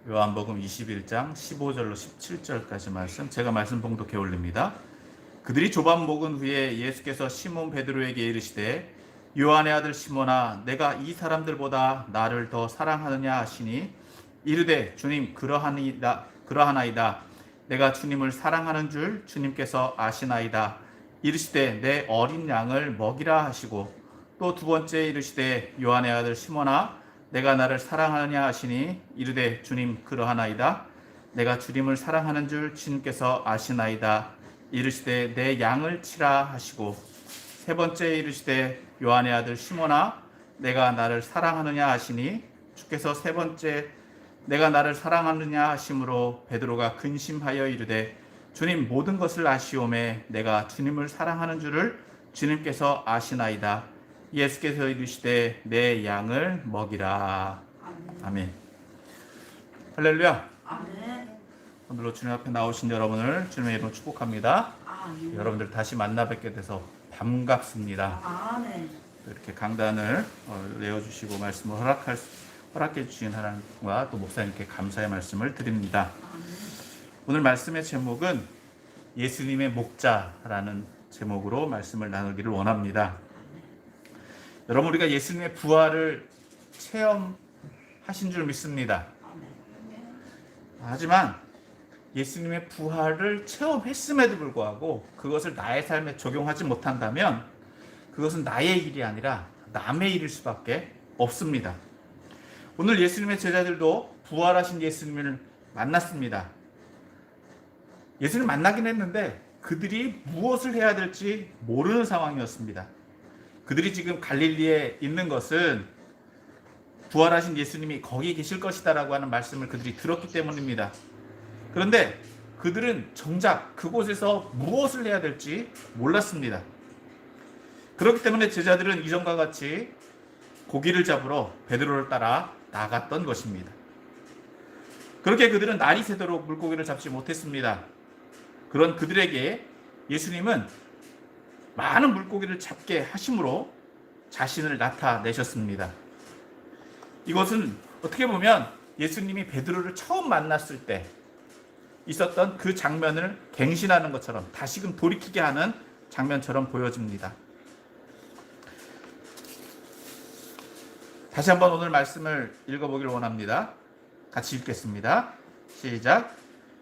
요한복음 21장 15절로 17절까지 말씀, 제가 말씀 봉독해 올립니다. 그들이 조반 먹은 후에 예수께서 시몬 베드로에게 이르시되 요한의 아들 시몬아, 내가 이 사람들보다 나를 더 사랑하느냐 하시니, 이르되 주님, 그러하나이다. 내가 주님을 사랑하는 줄 주님께서 아시나이다. 이르시되 내 어린 양을 먹이라 하시고, 또 두 번째 이르시되 요한의 아들 시몬아, 내가 나를 사랑하느냐 하시니, 이르되 주님, 그러하나이다. 내가 주님을 사랑하는 줄 주님께서 아시나이다. 이르시되 내 양을 치라 하시고, 세 번째 이르시되 요한의 아들 시몬아, 내가 나를 사랑하느냐 하시니, 주께서 세 번째 내가 나를 사랑하느냐 하심으로 베드로가 근심하여 이르되 주님, 모든 것을 아시오매 내가 주님을 사랑하는 줄을 주님께서 아시나이다. 예수께서 이르시되 내 양을 먹이라. 아멘. 할렐루야. 아멘. 오늘로 주님 앞에 나오신 여러분을 주님의 이름으로 축복합니다. 아멘. 여러분들 다시 만나 뵙게 돼서 반갑습니다. 아멘. 이렇게 강단을 내어주시고 말씀을 허락해 주신 하나님과 또 목사님께 감사의 말씀을 드립니다. 아멘. 오늘 말씀의 제목은 예수님의 목자라는 제목으로 말씀을 나누기를 원합니다. 여러분, 우리가 예수님의 부활을 체험하신 줄 믿습니다. 하지만 예수님의 부활을 체험했음에도 불구하고 그것을 나의 삶에 적용하지 못한다면 그것은 나의 일이 아니라 남의 일일 수밖에 없습니다. 오늘 예수님의 제자들도 부활하신 예수님을 만났습니다. 예수님을 만나긴 했는데 그들이 무엇을 해야 될지 모르는 상황이었습니다. 그들이 지금 갈릴리에 있는 것은 부활하신 예수님이 거기 계실 것이다라고 하는 말씀을 그들이 들었기 때문입니다. 그런데 그들은 정작 그곳에서 무엇을 해야 될지 몰랐습니다. 그렇기 때문에 제자들은 이전과 같이 고기를 잡으러 베드로를 따라 나갔던 것입니다. 그렇게 그들은 날이 새도록 물고기를 잡지 못했습니다. 그런 그들에게 예수님은 많은 물고기를 잡게 하심으로 자신을 나타내셨습니다. 이것은 어떻게 보면 예수님이 베드로를 처음 만났을 때 있었던 그 장면을 갱신하는 것처럼 다시금 돌이키게 하는 장면처럼 보여집니다. 다시 한번 오늘 말씀을 읽어보기를 원합니다. 같이 읽겠습니다. 시작.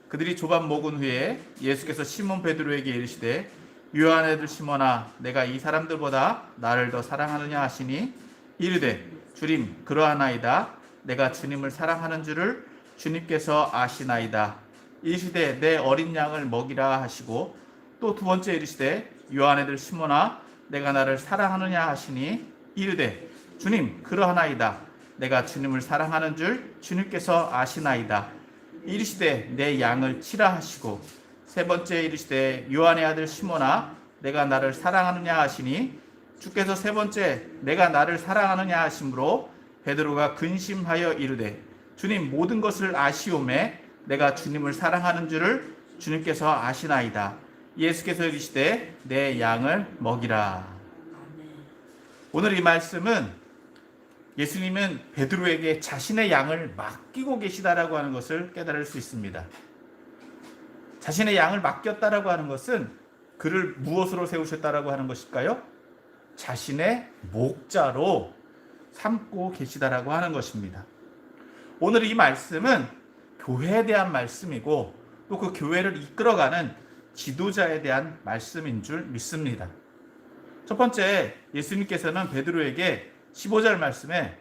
그들이 조반 먹은 후에 예수께서 시몬 베드로에게 이르시되 요한의 아들 시몬아, 내가 이 사람들보다 나를 더 사랑하느냐 하시니, 이르되 주님, 그러하나이다. 내가 주님을 사랑하는 줄을 주님께서 아시나이다. 이르시되 내 어린 양을 먹이라 하시고, 또 두 번째 이르시되 요한의 아들 시몬아, 내가 나를 사랑하느냐 하시니, 이르되 주님, 그러하나이다. 내가 주님을 사랑하는 줄 주님께서 아시나이다. 이르시되 내 양을 치라 하시고, 세 번째 이르시되 요한의 아들 시몬아, 내가 나를 사랑하느냐 하시니, 주께서 세 번째 내가 나를 사랑하느냐 하심으로 베드로가 근심하여 이르되 주님, 모든 것을 아시오매 내가 주님을 사랑하는 줄을 주님께서 아시나이다. 예수께서 이르시되 내 양을 먹이라. 오늘 이 말씀은 예수님은 베드로에게 자신의 양을 맡기고 계시다라고 하는 것을 깨달을 수 있습니다. 자신의 양을 맡겼다라고 하는 것은 그를 무엇으로 세우셨다라고 하는 것일까요? 자신의 목자로 삼고 계시다라고 하는 것입니다. 오늘 이 말씀은 교회에 대한 말씀이고 또 그 교회를 이끌어가는 지도자에 대한 말씀인 줄 믿습니다. 첫 번째, 예수님께서는 베드로에게 15절 말씀에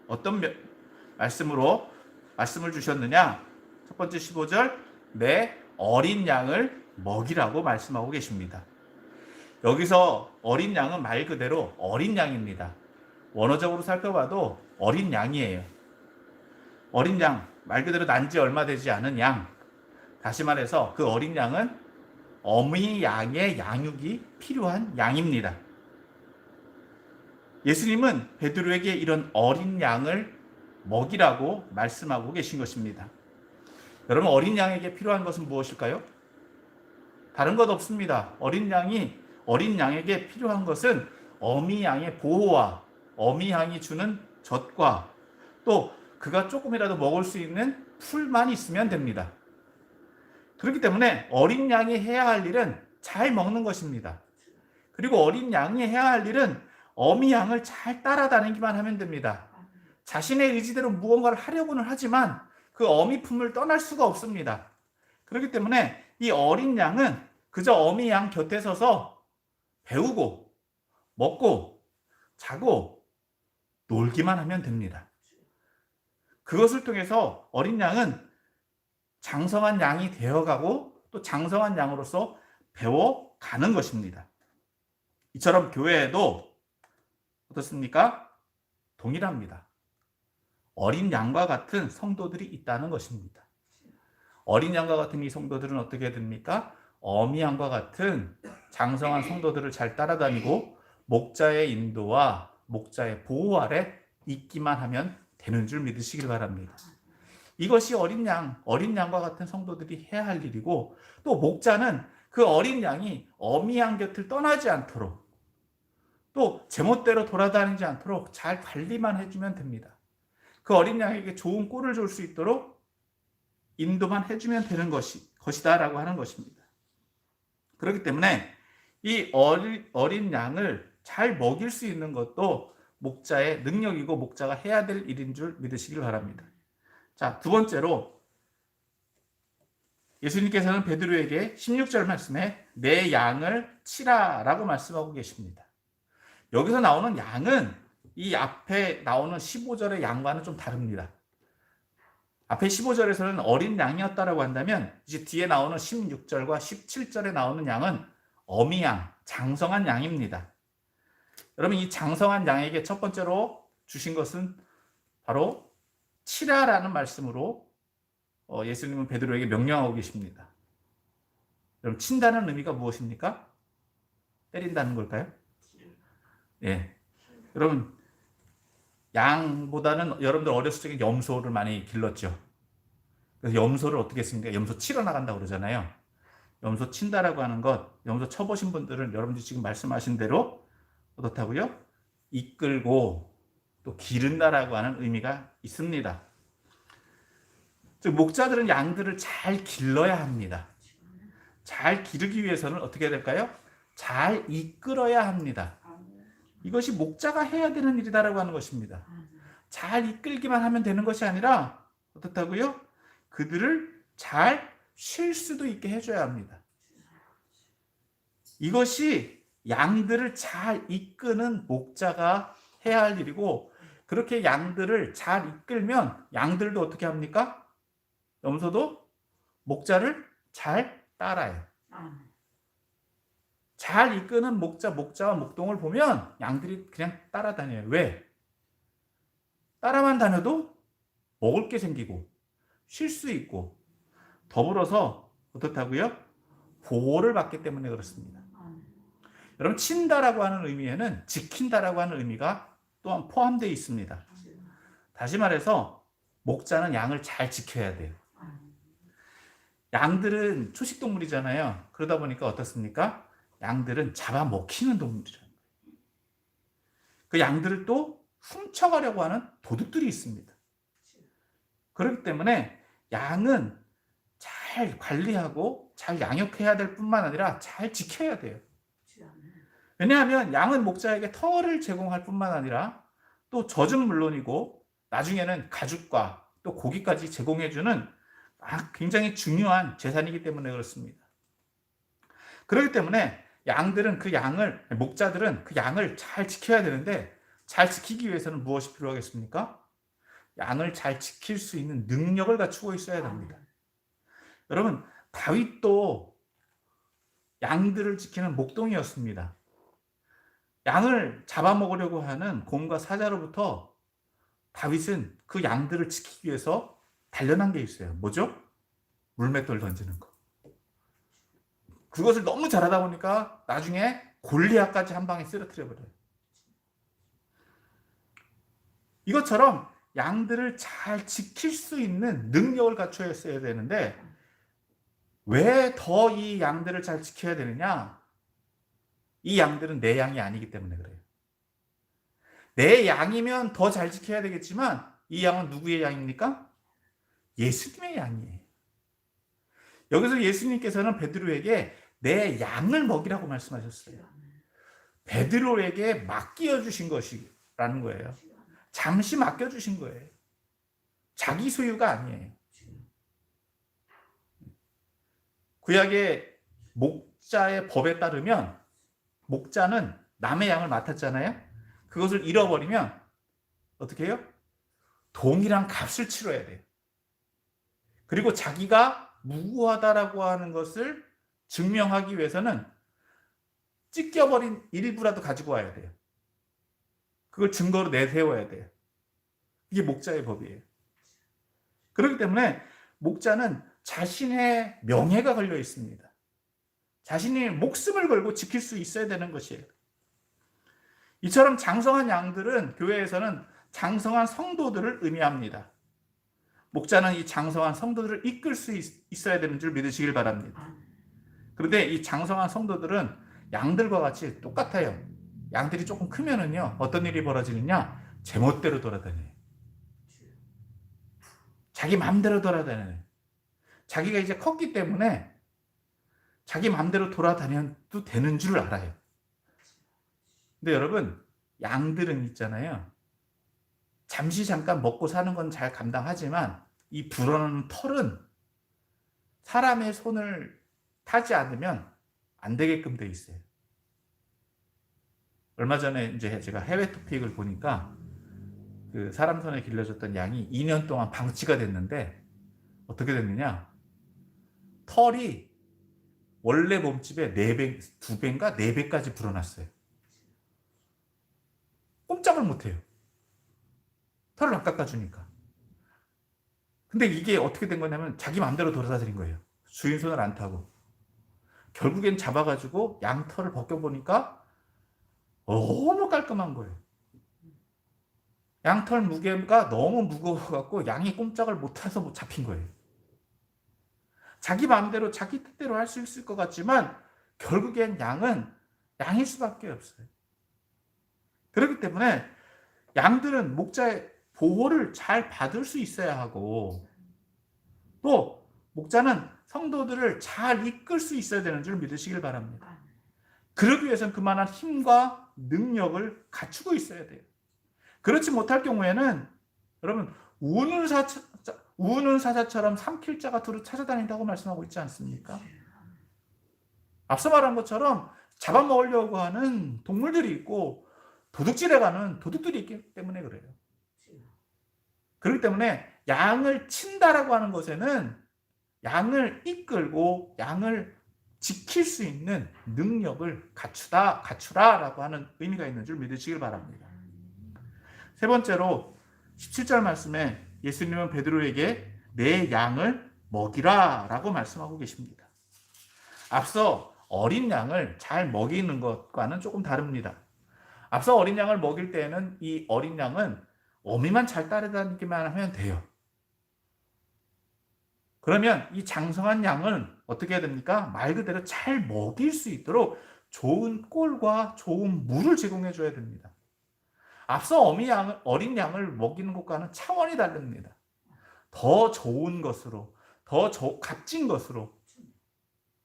어떤 말씀으로 말씀을 주셨느냐? 첫 번째 15절, 내 어린 양을 먹이라고 말씀하고 계십니다. 여기서 어린 양은 말 그대로 어린 양입니다. 원어적으로 살펴봐도 어린 양이에요. 어린 양, 말 그대로 난 지 얼마 되지 않은 양. 다시 말해서 그 어린 양은 어미 양의 양육이 필요한 양입니다. 예수님은 베드로에게 이런 어린 양을 먹이라고 말씀하고 계신 것입니다. 여러분, 어린 양에게 필요한 것은 무엇일까요? 다른 것 없습니다. 어린 양에게 필요한 것은 어미 양의 보호와 어미 양이 주는 젖과 또 그가 조금이라도 먹을 수 있는 풀만 있으면 됩니다. 그렇기 때문에 어린 양이 해야 할 일은 잘 먹는 것입니다. 그리고 어린 양이 해야 할 일은 어미 양을 잘 따라다니기만 하면 됩니다. 자신의 의지대로 무언가를 하려고는 하지만 그 어미 품을 떠날 수가 없습니다. 그렇기 때문에 이 어린 양은 그저 어미 양 곁에 서서 배우고 먹고 자고 놀기만 하면 됩니다. 그것을 통해서 어린 양은 장성한 양이 되어가고 또 장성한 양으로서 배워가는 것입니다. 이처럼 교회에도 어떻습니까? 동일합니다. 어린 양과 같은 성도들이 있다는 것입니다. 어린 양과 같은 이 성도들은 어떻게 됩니까? 어미 양과 같은 장성한 성도들을 잘 따라다니고 목자의 인도와 목자의 보호 아래 있기만 하면 되는 줄 믿으시길 바랍니다. 이것이 어린 양과 같은 성도들이 해야 할 일이고, 또 목자는 그 어린 양이 어미 양 곁을 떠나지 않도록, 또 제멋대로 돌아다니지 않도록 잘 관리만 해주면 됩니다. 그 어린 양에게 좋은 꼴을 줄 수 있도록 인도만 해주면 되는 것이다 라고 하는 것입니다. 그렇기 때문에 이 어린 양을 잘 먹일 수 있는 것도 목자의 능력이고 목자가 해야 될 일인 줄 믿으시길 바랍니다. 자, 두 번째로 예수님께서는 베드로에게 16절 말씀에 내 양을 치라 라고 말씀하고 계십니다. 여기서 나오는 양은 이 앞에 나오는 15절의 양과는 좀 다릅니다. 앞에 15절에서는 어린 양이었다라고 한다면 이제 뒤에 나오는 16절과 17절에 나오는 양은 어미 양, 장성한 양입니다. 여러분, 이 장성한 양에게 첫 번째로 주신 것은 바로 치라라는 말씀으로 예수님은 베드로에게 명령하고 계십니다. 여러분, 친다는 의미가 무엇입니까? 때린다는 걸까요? 예. 여러분, 양보다는 여러분들 어렸을 적에 염소를 많이 길렀죠. 그래서 염소를 어떻게 했습니까? 염소 치러 나간다고 그러잖아요. 염소 친다라고 하는 것, 염소 쳐보신 분들은 여러분들이 지금 말씀하신 대로 어떻다고요? 이끌고 또 기른다라고 하는 의미가 있습니다. 즉, 목자들은 양들을 잘 길러야 합니다. 잘 기르기 위해서는 어떻게 해야 될까요? 잘 이끌어야 합니다. 이것이 목자가 해야 되는 일이다라고 하는 것입니다. 잘 이끌기만 하면 되는 것이 아니라 어떻다고요? 그들을 잘 쉴 수도 있게 해줘야 합니다. 이것이 양들을 잘 이끄는 목자가 해야 할 일이고, 그렇게 양들을 잘 이끌면 양들도 어떻게 합니까? 염소도 목자를 잘 따라요. 잘 이끄는 목자와 목동을 보면 양들이 그냥 따라다녀요. 왜? 따라만 다녀도 먹을 게 생기고 쉴 수 있고 더불어서 어떻다고요? 보호를 받기 때문에 그렇습니다. 여러분, 친다라고 하는 의미에는 지킨다라고 하는 의미가 또한 포함되어 있습니다. 다시 말해서 목자는 양을 잘 지켜야 돼요. 양들은 초식동물이잖아요. 그러다 보니까 어떻습니까? 양들은 잡아먹히는 동물이잖아요. 그 양들을 또 훔쳐가려고 하는 도둑들이 있습니다. 그렇기 때문에 양은 잘 관리하고 잘 양육해야 될 뿐만 아니라 잘 지켜야 돼요. 왜냐하면 양은 목자에게 털을 제공할 뿐만 아니라 또 젖은 물론이고 나중에는 가죽과 또 고기까지 제공해주는 굉장히 중요한 재산이기 때문에 그렇습니다. 그렇기 때문에 목자들은 그 양을 잘 지켜야 되는데, 잘 지키기 위해서는 무엇이 필요하겠습니까? 양을 잘 지킬 수 있는 능력을 갖추고 있어야 됩니다. 여러분, 다윗도 양들을 지키는 목동이었습니다. 양을 잡아먹으려고 하는 곰과 사자로부터 다윗은 그 양들을 지키기 위해서 단련한 게 있어요. 뭐죠? 물맷돌 던지는 거. 그것을 너무 잘하다 보니까 나중에 골리앗까지 한 방에 쓰러뜨려 버려요. 이것처럼 양들을 잘 지킬 수 있는 능력을 갖추었어야 되는데, 왜 더 이 양들을 잘 지켜야 되느냐? 이 양들은 내 양이 아니기 때문에 그래요. 내 양이면 더 잘 지켜야 되겠지만 이 양은 누구의 양입니까? 예수님의 양이에요. 여기서 예수님께서는 베드로에게 내 양을 먹이라고 말씀하셨어요. 베드로에게 맡겨 주신 것이라는 거예요. 잠시 맡겨 주신 거예요. 자기 소유가 아니에요. 구약의 목자의 법에 따르면 목자는 남의 양을 맡았잖아요. 그것을 잃어버리면 어떻게 해요? 동일한 값을 치러야 돼요. 그리고 자기가 무고하다라고 하는 것을 증명하기 위해서는 찢겨버린 일부라도 가지고 와야 돼요. 그걸 증거로 내세워야 돼요. 이게 목자의 법이에요. 그렇기 때문에 목자는 자신의 명예가 걸려 있습니다. 자신이 목숨을 걸고 지킬 수 있어야 되는 것이에요. 이처럼 장성한 양들은 교회에서는 장성한 성도들을 의미합니다. 목자는 이 장성한 성도들을 이끌 수 있어야 되는 줄 믿으시길 바랍니다. 그런데 이 장성한 성도들은 양들과 같이 똑같아요. 양들이 조금 크면은요, 어떤 일이 벌어지느냐? 제멋대로 돌아다녀요. 자기 마음대로 돌아다녀요. 자기가 이제 컸기 때문에 자기 마음대로 돌아다녀도 되는 줄 알아요. 근데 여러분, 양들은 있잖아요. 잠시 잠깐 먹고 사는 건 잘 감당하지만 이 불어나는 털은 사람의 손을 타지 않으면 안 되게끔 돼 있어요. 얼마 전에 이제 제가 해외 토픽을 보니까 그 사람 손에 길러졌던 양이 2년 동안 방치가 됐는데 어떻게 됐느냐? 털이 원래 몸집의 4배, 2배인가 4배까지 불어났어요. 꼼짝을 못해요. 털을 안 깎아주니까. 근데 이게 어떻게 된 거냐면 자기 마음대로 돌아다니는 거예요. 주인 손을 안 타고. 결국엔 잡아가지고 양 털을 벗겨보니까 너무 깔끔한 거예요. 양털 무게가 너무 무거워갖고 양이 꼼짝을 못해서 잡힌 거예요. 자기 마음대로 자기 뜻대로 할 수 있을 것 같지만 결국엔 양은 양일 수밖에 없어요. 그렇기 때문에 양들은 목자의 보호를 잘 받을 수 있어야 하고 또 목자는 성도들을 잘 이끌 수 있어야 되는 줄 믿으시길 바랍니다. 그러기 위해서는 그만한 힘과 능력을 갖추고 있어야 돼요. 그렇지 못할 경우에는 여러분 우는 사자처럼 삼킬 자가 두루 찾아다닌다고 말씀하고 있지 않습니까? 앞서 말한 것처럼 잡아먹으려고 하는 동물들이 있고 도둑질해가는 도둑들이 있기 때문에 그래요. 그렇기 때문에 양을 친다라고 하는 것에는 양을 이끌고 양을 지킬 수 있는 능력을 갖추라라고 하는 의미가 있는 줄 믿으시길 바랍니다. 세 번째로 17절 말씀에 예수님은 베드로에게 내 양을 먹이라 라고 말씀하고 계십니다. 앞서 어린 양을 잘 먹이는 것과는 조금 다릅니다. 앞서 어린 양을 먹일 때에는 이 어린 양은 어미만 잘 따라다니기만 하면 돼요. 그러면 이 장성한 양은 어떻게 해야 됩니까? 말 그대로 잘 먹일 수 있도록 좋은 꼴과 좋은 물을 제공해 줘야 됩니다. 앞서 어린 양을 먹이는 것과는 차원이 다릅니다. 더 좋은 것으로, 더 값진 것으로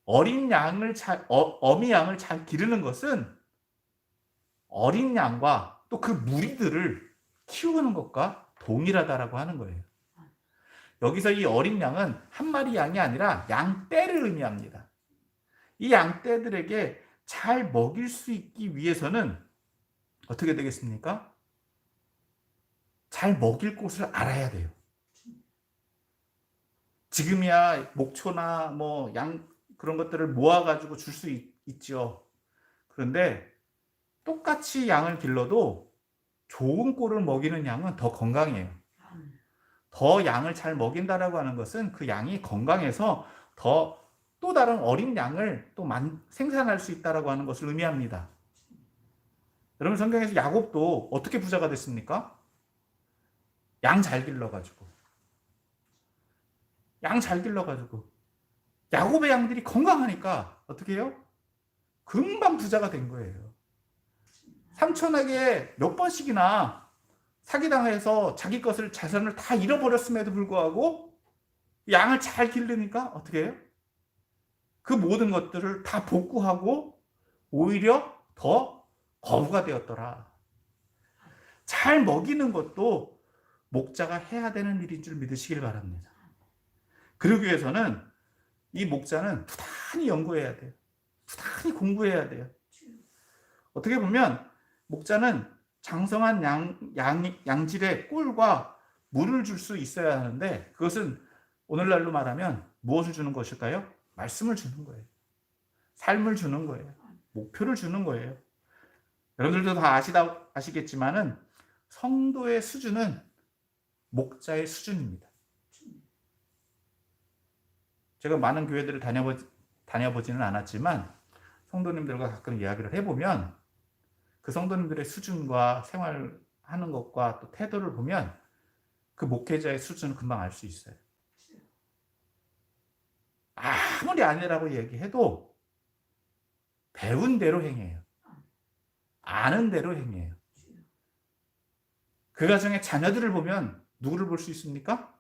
어미 양을 잘 기르는 것은 어린 양과 또 그 무리들을 키우는 것과 동일하다라고 하는 거예요. 여기서 이 어린 양은 한 마리 양이 아니라 양떼를 의미합니다. 이 양떼들에게 잘 먹일 수 있기 위해서는 어떻게 되겠습니까? 잘 먹일 곳을 알아야 돼요. 지금이야 목초나 뭐 양 그런 것들을 모아가지고 줄 수 있죠. 그런데 똑같이 양을 길러도 좋은 꼴을 먹이는 양은 더 건강해요. 더 양을 잘 먹인다라고 하는 것은 그 양이 건강해서 또 다른 어린 양을 또 생산할 수 있다라고 하는 것을 의미합니다. 여러분 성경에서 야곱도 어떻게 부자가 됐습니까? 양 잘 길러가지고. 야곱의 양들이 건강하니까 어떻게 해요? 금방 부자가 된 거예요. 삼촌에게 몇 번씩이나 사기당해서 자기 것을 자산을 다 잃어버렸음에도 불구하고 양을 잘 기르니까 어떻게 해요? 그 모든 것들을 다 복구하고 오히려 더 거부가 되었더라. 잘 먹이는 것도 목자가 해야 되는 일인 줄 믿으시길 바랍니다. 그러기 위해서는 이 목자는 부단히 연구해야 돼요. 부단히 공부해야 돼요. 어떻게 보면 목자는 장성한 양질의 꿀과 물을 줄 수 있어야 하는데 그것은 오늘날로 말하면 무엇을 주는 것일까요? 말씀을 주는 거예요. 삶을 주는 거예요. 목표를 주는 거예요. 여러분들도 다 아시겠지만은 성도의 수준은 목자의 수준입니다. 제가 많은 교회들을 다녀보지는 않았지만 성도님들과 가끔 이야기를 해보면 그 성도님들의 수준과 생활하는 것과 또 태도를 보면 그 목회자의 수준을 금방 알 수 있어요. 아무리 아니라고 얘기해도 배운 대로 행해요. 아는 대로 행해요. 그 가정의 자녀들을 보면 누구를 볼 수 있습니까?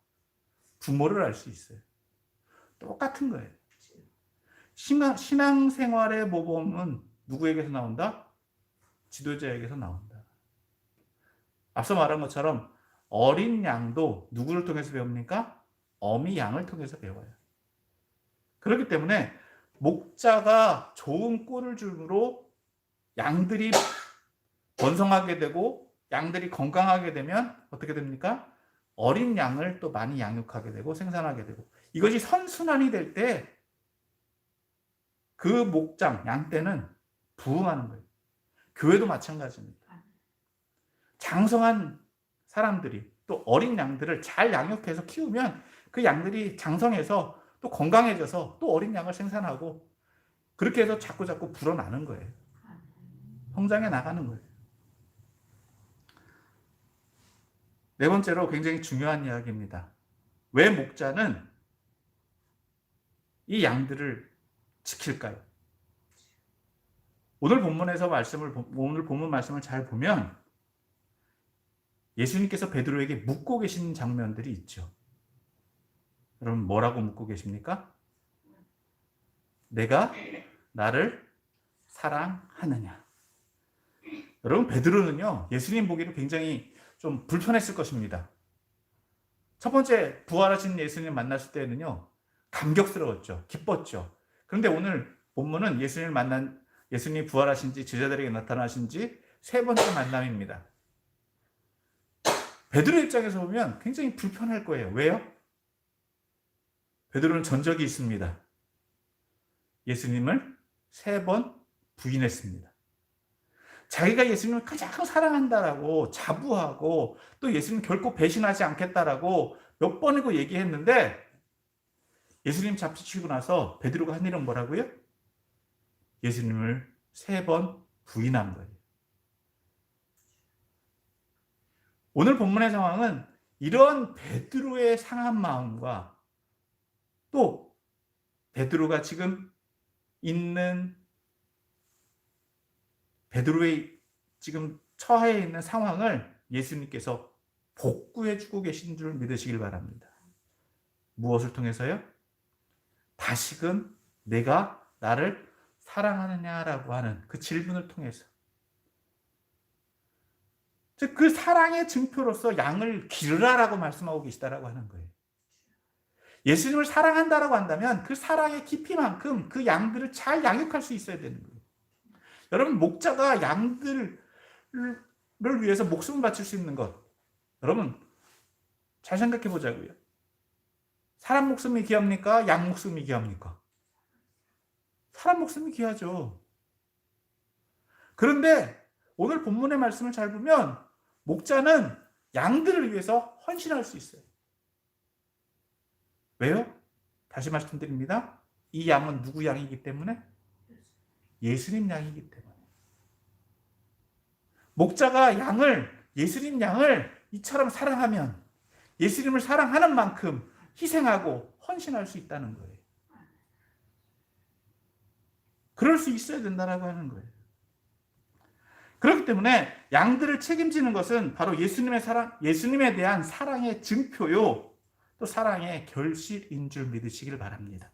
부모를 알 수 있어요. 똑같은 거예요. 신앙생활의 모범은 누구에게서 나온다? 지도자에게서 나온다. 앞서 말한 것처럼 어린 양도 누구를 통해서 배웁니까? 어미 양을 통해서 배워요. 그렇기 때문에 목자가 좋은 꿀을 줌으로 양들이 번성하게 되고 양들이 건강하게 되면 어떻게 됩니까? 어린 양을 또 많이 양육하게 되고 생산하게 되고 이것이 선순환이 될 때 그 목장, 양떼는 부흥하는 거예요. 교회도 마찬가지입니다. 장성한 사람들이 또 어린 양들을 잘 양육해서 키우면 그 양들이 장성해서 또 건강해져서 또 어린 양을 생산하고 그렇게 해서 자꾸 불어나는 거예요. 성장해 나가는 거예요. 네 번째로 굉장히 중요한 이야기입니다. 왜 목자는 이 양들을 지킬까요? 오늘 본문 말씀을 잘 보면 예수님께서 베드로에게 묻고 계신 장면들이 있죠. 여러분 뭐라고 묻고 계십니까? 내가 나를 사랑하느냐? 여러분 베드로는요 예수님 보기로 굉장히 좀 불편했을 것입니다. 첫 번째 부활하신 예수님 만났을 때는요 감격스러웠죠. 기뻤죠. 그런데 오늘 본문은 예수님이 부활하신 지 제자들에게 나타나신 지 세 번째 만남입니다. 베드로 입장에서 보면 굉장히 불편할 거예요. 왜요? 베드로는 전적이 있습니다. 예수님을 3번 부인했습니다. 자기가 예수님을 가장 사랑한다라고 자부하고 또 예수님 결코 배신하지 않겠다라고 몇 번이고 얘기했는데 예수님 잡수치고 나서 베드로가 한 일은 뭐라고요? 예수님을 3번 부인한 거예요. 오늘 본문의 상황은 이런 베드로의 상한 마음과 또 베드로가 지금 있는 베드로의 지금 처해 있는 상황을 예수님께서 복구해주고 계신 줄 믿으시길 바랍니다. 무엇을 통해서요? 다시금 내가 나를 사랑하느냐라고 하는 그 질문을 통해서 즉 그 사랑의 증표로서 양을 기르라라고 말씀하고 계시다라고 하는 거예요. 예수님을 사랑한다라고 한다면 그 사랑의 깊이만큼 그 양들을 잘 양육할 수 있어야 되는 거예요. 여러분 목자가 양들을 위해서 목숨을 바칠 수 있는 것 여러분 잘 생각해 보자고요. 사람 목숨이 귀합니까? 양 목숨이 귀합니까? 사람 목숨이 귀하죠. 그런데 오늘 본문의 말씀을 잘 보면 목자는 양들을 위해서 헌신할 수 있어요. 왜요? 다시 말씀드립니다. 이 양은 누구 양이기 때문에? 예수님 양이기 때문에. 목자가 예수님 양을 이처럼 사랑하면 예수님을 사랑하는 만큼 희생하고 헌신할 수 있다는 거예요. 그럴 수 있어야 된다라고 하는 거예요. 그렇기 때문에 양들을 책임지는 것은 바로 예수님의 사랑, 예수님에 대한 사랑의 증표요, 또 사랑의 결실인 줄 믿으시길 바랍니다.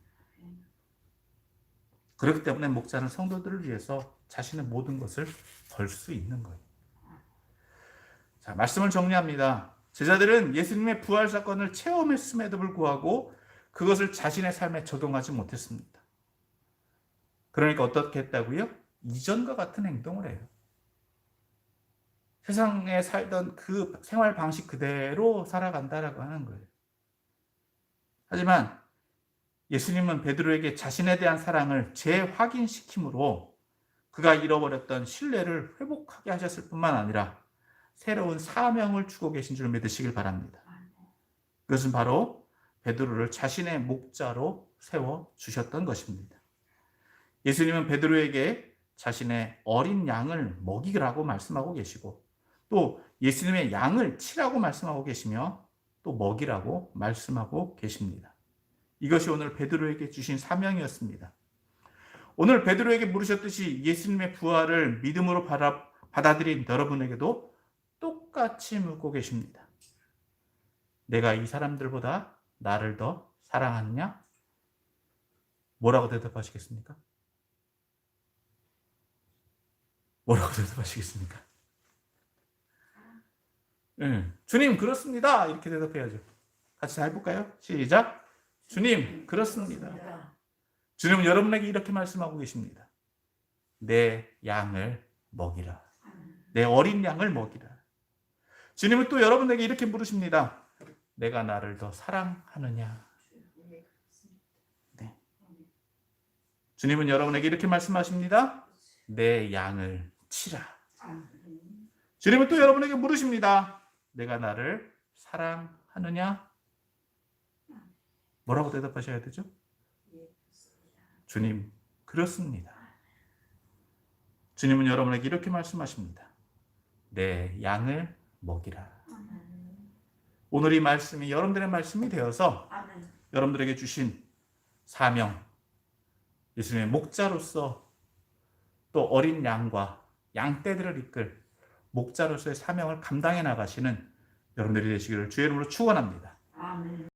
그렇기 때문에 목자는 성도들을 위해서 자신의 모든 것을 걸 수 있는 거예요. 자, 말씀을 정리합니다. 제자들은 예수님의 부활 사건을 체험했음에도 불구하고 그것을 자신의 삶에 적용하지 못했습니다. 그러니까 어떻게 했다고요? 이전과 같은 행동을 해요. 세상에 살던 그 생활 방식 그대로 살아간다라고 하는 거예요. 하지만 예수님은 베드로에게 자신에 대한 사랑을 재확인시킴으로 그가 잃어버렸던 신뢰를 회복하게 하셨을 뿐만 아니라 새로운 사명을 주고 계신 줄 믿으시길 바랍니다. 그것은 바로 베드로를 자신의 목자로 세워주셨던 것입니다. 예수님은 베드로에게 자신의 어린 양을 먹이라고 말씀하고 계시고 또 예수님의 양을 치라고 말씀하고 계시며 또 먹이라고 말씀하고 계십니다. 이것이 오늘 베드로에게 주신 사명이었습니다. 오늘 베드로에게 물으셨듯이 예수님의 부활을 믿음으로 받아들인 여러분에게도 똑같이 묻고 계십니다. 내가 이 사람들보다 나를 더 사랑하느냐? 뭐라고 대답하시겠습니까? 뭐라고 대답하시겠습니까? 주님, 그렇습니다. 이렇게 대답해야죠. 같이 다 해볼까요? 시작. 주님, 그렇습니다. 주님은 여러분에게 이렇게 말씀하고 계십니다. 내 양을 먹이라. 내 어린 양을 먹이라. 주님은 또 여러분에게 이렇게 물으십니다. 내가 나를 더 사랑하느냐? 네. 주님은 여러분에게 이렇게 말씀하십니다. 내 양을 치라. 주님은 또 여러분에게 물으십니다. 내가 나를 사랑하느냐? 뭐라고 대답하셔야 되죠? 주님, 그렇습니다. 주님은 여러분에게 이렇게 말씀하십니다. 내 양을 먹이라. 오늘 이 말씀이 여러분들의 말씀이 되어서 여러분들에게 주신 사명, 예수님의 목자로서 또 어린 양과 양떼들을 이끌 목자로서의 사명을 감당해 나가시는 여러분들이 되시기를 주의 이름으로 축원합니다.